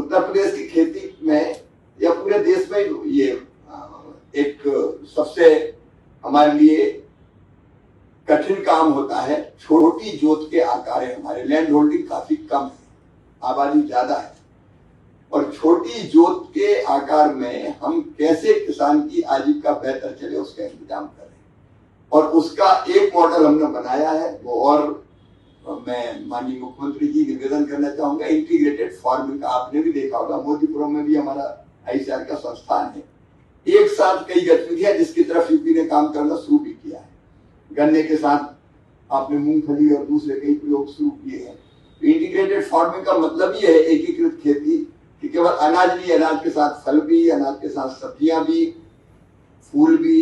उत्तर प्रदेश की खेती में या पूरे देश में ये एक सबसे हमारे लिए कठिन काम होता है। छोटी जोत के आकार है, हमारे लैंड होल्डिंग काफी कम है, आबादी ज्यादा है, और छोटी जोत के आकार में हम कैसे किसान की आजीविका बेहतर चले उसका इंतजाम करें। और उसका एक मॉडल हमने बनाया है वो, और मैं माननीय मुख्यमंत्री जी निवेदन करना चाहूंगा, इंटीग्रेटेड फार्मिंग का आपने भी देखा होगा, मोदीपुरम में भी हमारा आईसीआर का संस्थान है। एक साथ कई गतिविधियां जिसकी तरफ यूपी ने काम करना शुरू भी किया है। गन्ने के साथ आपने मूंगफली और दूसरे कई प्रयोग शुरू किए हैं। तो इंटीग्रेटेड फार्मिंग का मतलब ये है एकीकृत खेती कि केवल अनाज नहीं, अनाज के साथ फल भी, अनाज के साथ सब्जियां भी, फूल भी,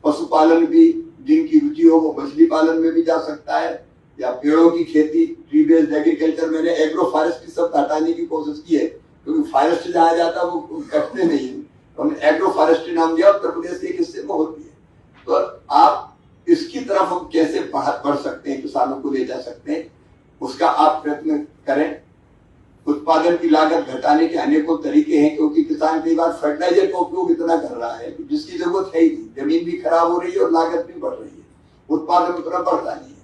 पशुपालन भी, जिनकी रुचि हो वो मछली पालन में भी जा सकता है, या पेड़ों की खेती, ट्री बेस्ड एग्रीकल्चर। मैंने एग्रो फॉरेस्ट्री शब्द हटाने की कोशिश की है क्योंकि फॉरेस्ट जहां जाता है वो कटते नहीं है, तो हमने एग्रो फॉरेस्ट्री नाम दिया, उत्तर प्रदेश के एक हिस्से में होती है। तो आप इसकी तरफ हम कैसे बढ़ सकते हैं, किसानों को ले जा सकते हैं, उसका आप प्रयत्न करें। उत्पादन की लागत घटाने के अनेकों तरीके हैं, क्योंकि किसान कई बार फर्टिलाइजर का उपयोग इतना कर रहा है कि जिसकी जरूरत है ही नहीं, जमीन भी खराब हो रही है और लागत भी बढ़ रही है, उत्पादन उतना बढ़ता नहीं है।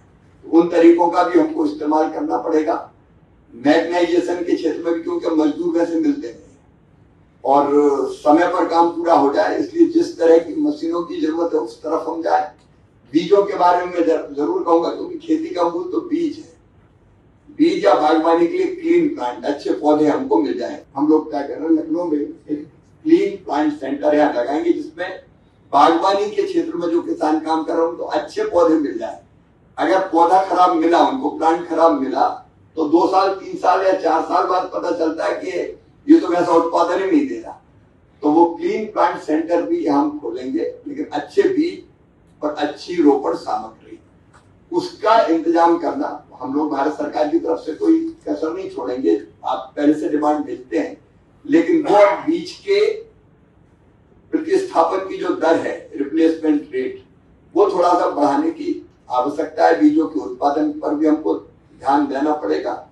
तो उन तरीकों का भी हमको इस्तेमाल करना पड़ेगा। मैकेनाइजेशन के क्षेत्र में भी, क्योंकि मजदूर वैसे मिलते नहीं और समय पर काम पूरा हो जाए, इसलिए जिस तरह की मशीनों की जरूरत है उस तरफ हम जाए। बीजों के बारे में जरूर कहूंगा, क्योंकि खेती का मूल तो बीज है। बीज या बागवानी के लिए क्लीन प्लांट, अच्छे पौधे हमको मिल जाए। हम लोग क्या कर रहे हैं, लखनऊ में एक क्लीन प्लांट सेंटर यहाँ लगाएंगे, जिसमें बागवानी के क्षेत्र में जो किसान काम कर रहे हैं तो अच्छे पौधे मिल जाए। अगर पौधा खराब मिला, उनको प्लांट खराब मिला, तो 2 साल 3 साल या 4 साल बाद पता चलता है कि ये तो वैसा उत्पादन ही नहीं दे रहा। तो वो क्लीन प्लांट सेंटर भी हम खोलेंगे, लेकिन अच्छे बीज और अच्छी रोपण सामग्री उसका इंतजाम करना। हम लोग भारत सरकार की तरफ से कोई कसर नहीं छोड़ेंगे, आप पहले से डिमांड भेजते हैं, लेकिन वो बीज के प्रतिस्थापन की जो दर है, रिप्लेसमेंट रेट, वो थोड़ा सा बढ़ाने की आवश्यकता है। बीजों के उत्पादन पर भी हमको ध्यान देना पड़ेगा।